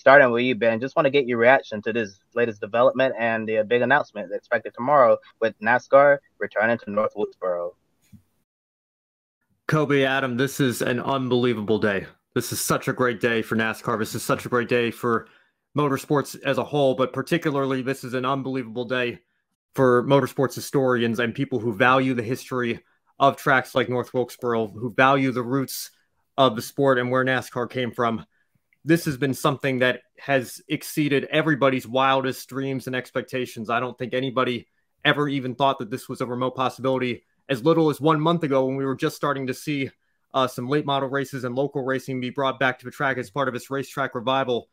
starting with you, Ben, just want to get your reaction to this latest development and the big announcement expected tomorrow with NASCAR returning to North Wilkesboro. Kobe, Adam, this is an unbelievable day. This is such a great day for NASCAR. This is such a great day for motorsports as a whole, but particularly this is an unbelievable day for motorsports historians and people who value the history of tracks like North Wilkesboro, who value the roots of the sport and where NASCAR came from. This has been something that has exceeded everybody's wildest dreams and expectations. I don't think anybody ever even thought that this was a remote possibility as little as 1 month ago, when we were just starting to see some late model races and local racing be brought back to the track as part of its racetrack revival.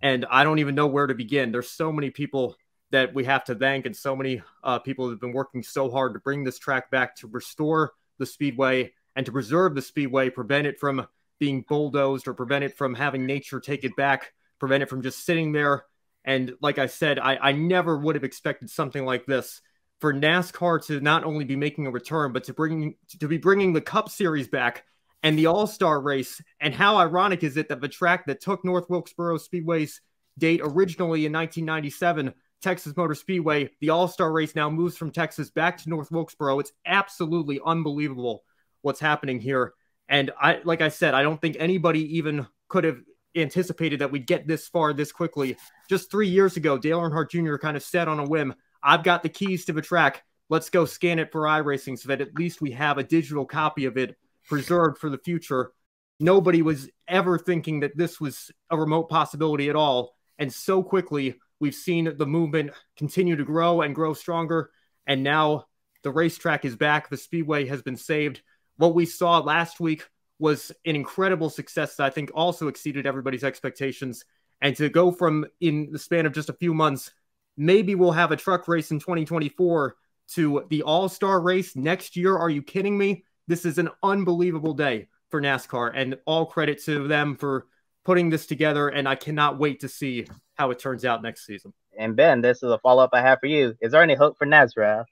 And I don't even know where to begin. There's so many people that we have to thank, and so many people who have been working so hard to bring this track back, to restore the Speedway and to preserve the Speedway, prevent it from being bulldozed or prevent it from having nature take it back, prevent it from just sitting there. And like I said, I never would have expected something like this, for NASCAR to not only be making a return, but to be bringing the Cup Series back and the All-Star Race. And how ironic is it that the track that took North Wilkesboro Speedway's date originally in 1997, Texas Motor Speedway, the All-Star Race now moves from Texas back to North Wilkesboro. It's absolutely unbelievable what's happening here. And like I said, I don't think anybody even could have anticipated that we'd get this far this quickly. Just 3 years ago, Dale Earnhardt Jr. kind of said on a whim, I've got the keys to the track. Let's go scan it for iRacing so that at least we have a digital copy of it preserved for the future. Nobody was ever thinking that this was a remote possibility at all. And so quickly, we've seen the movement continue to grow and grow stronger. And now the racetrack is back. The Speedway has been saved. What we saw last week was an incredible success that I think also exceeded everybody's expectations. And to go from, in the span of just a few months, maybe we'll have a truck race in 2024, to the All-Star Race next year. Are you kidding me? This is an unbelievable day for NASCAR, and all credit to them for putting this together. And I cannot wait to see how it turns out next season. And Ben, this is a follow-up I have for you. Is there any hope for Nazareth?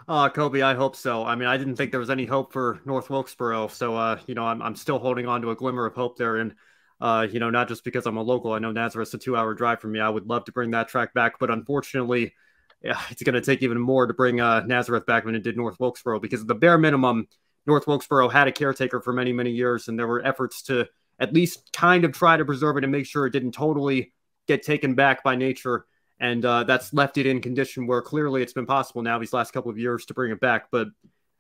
Kobe, I hope so. I mean, I didn't think there was any hope for North Wilkesboro. So, I'm still holding on to a glimmer of hope there. And, not just because I'm a local. I know Nazareth's a 2-hour drive from me. I would love to bring that track back. But unfortunately, it's going to take even more to bring Nazareth back than it did North Wilkesboro, because at the bare minimum, North Wilkesboro had a caretaker for many, many years. And there were efforts to at least kind of try to preserve it and make sure it didn't totally get taken back by nature. And that's left it in condition where clearly it's been possible now these last couple of years to bring it back. But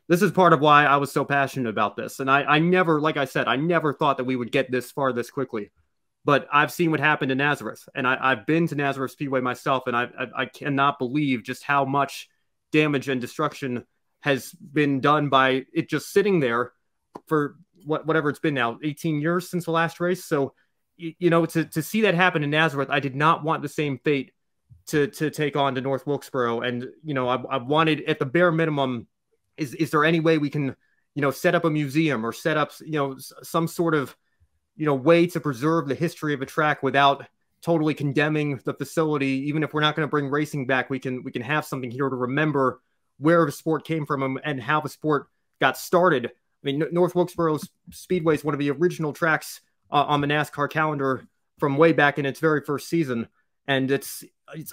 this is part of why I was so passionate about this. And I never, like I said, I never thought that we would get this far this quickly. But I've seen what happened in Nazareth. And I've been to Nazareth Speedway myself, and I cannot believe just how much damage and destruction has been done by it just sitting there for whatever it's been now, 18 years since the last race. So, to see that happen in Nazareth, I did not want the same fate to take on to North Wilkesboro. And, I wanted, at the bare minimum, is there any way we can, set up a museum or set up, some sort of, way to preserve the history of a track without totally condemning the facility? Even if we're not going to bring racing back, we can have something here to remember where the sport came from and how the sport got started. I mean, North Wilkesboro Speedway is one of the original tracks on the NASCAR calendar from way back in its very first season. And it's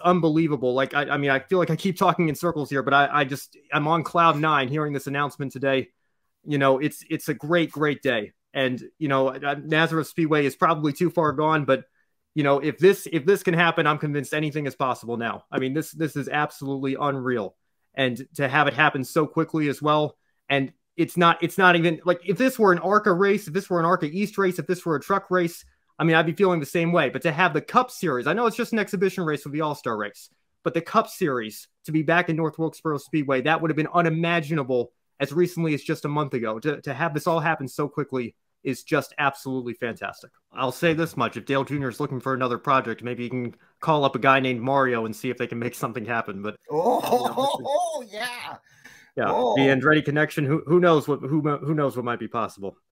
unbelievable. Like, I feel like I keep talking in circles here, but I'm on cloud 9 hearing this announcement today. It's a great, great day. And, Nazareth Speedway is probably too far gone, but, if this can happen, I'm convinced anything is possible now. I mean, this is absolutely unreal. And to have it happen so quickly as well. And it's not even like, if this were an ARCA race, if this were an ARCA East race, if this were a truck race, I mean, I'd be feeling the same way. But to have the Cup Series, I know it's just an exhibition race with the All-Star Race, but the Cup Series to be back in North Wilkesboro Speedway, that would have been unimaginable as recently as just a month ago. To have this all happen so quickly is just absolutely fantastic. I'll say this much. If Dale Jr. is looking for another project, maybe he can call up a guy named Mario and see if they can make something happen. But yeah. Yeah, the Andretti connection, who knows what might be possible.